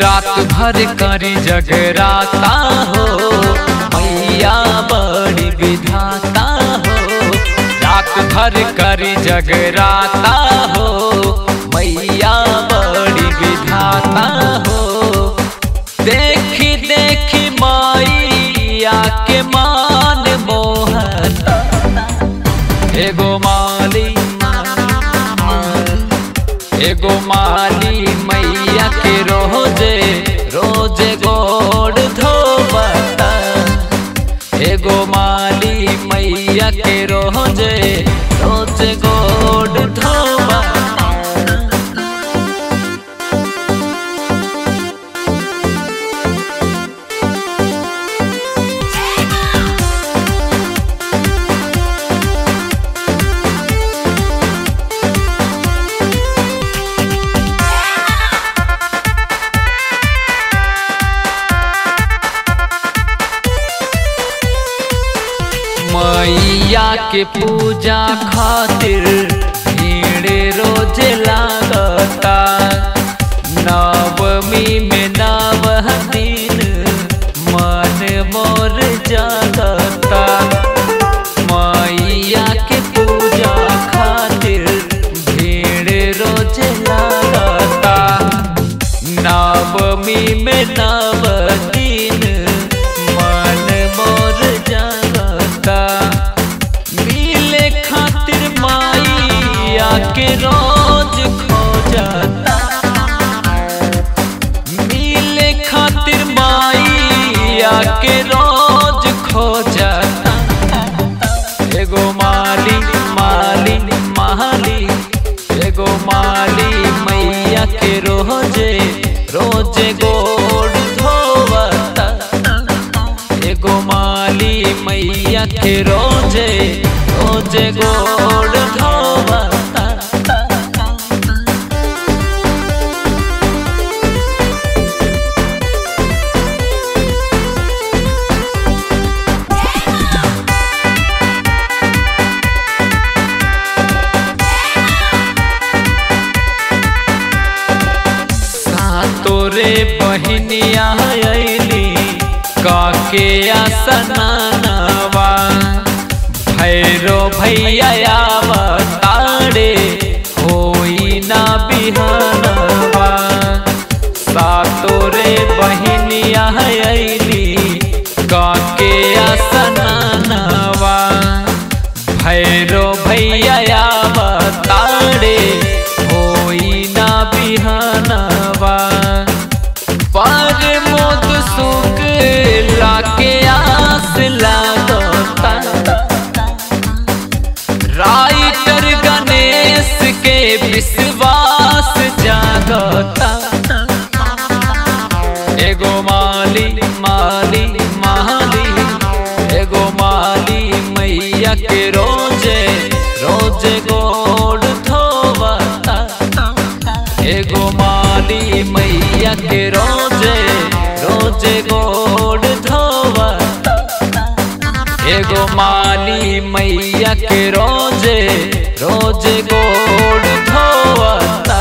रात भर करी जगराता हो, मैया बड़ी विधाता हो। रात भर करी जगराता हो, मैया बड़ी विधाता हो। देखी देखी मैया के मान मोहता, एगो माली मैया के रोजे रोजे गोड़ धोबता। एगो माली मैया के रोजे रोजे गोड़ धोबता। मैया के पूजा खातिर भीड़ रोज लागता। नवमी में नव दिन मन मोर जागता। मैया के पूजा खातिर भीड़ रोज लागता। नवमी में नव दिन मन मोर जागता। मिले खातिर मैया के रोज खोजता। मिले खातिर मैया के रोज खोजता। एगो माली एगो माली मैया के रोजे रोजे गोड़ धोवता। एगो माली मैया के रोजे रोजे गोड़ धोवता। सातोरे बहिनिया अइली काके आसनावा। भैरो भैया आवतारे होई ना बिहानवा। सातोरे बहिनिया अइली काके आसनावा। भैरो भैया आवतारे होई ना बिहानवा। पर मोद सुख लाके आस लागता। राइटर गणेश के विश्वास जागता। एगो माली एगो माली मैया के रोजे रोजे गोड़ धोवता। एगो माली मैया के रोजे रोजे गोड़ धोवता। एगो माली मैया के रोजे रोजे गोड़ धोवता।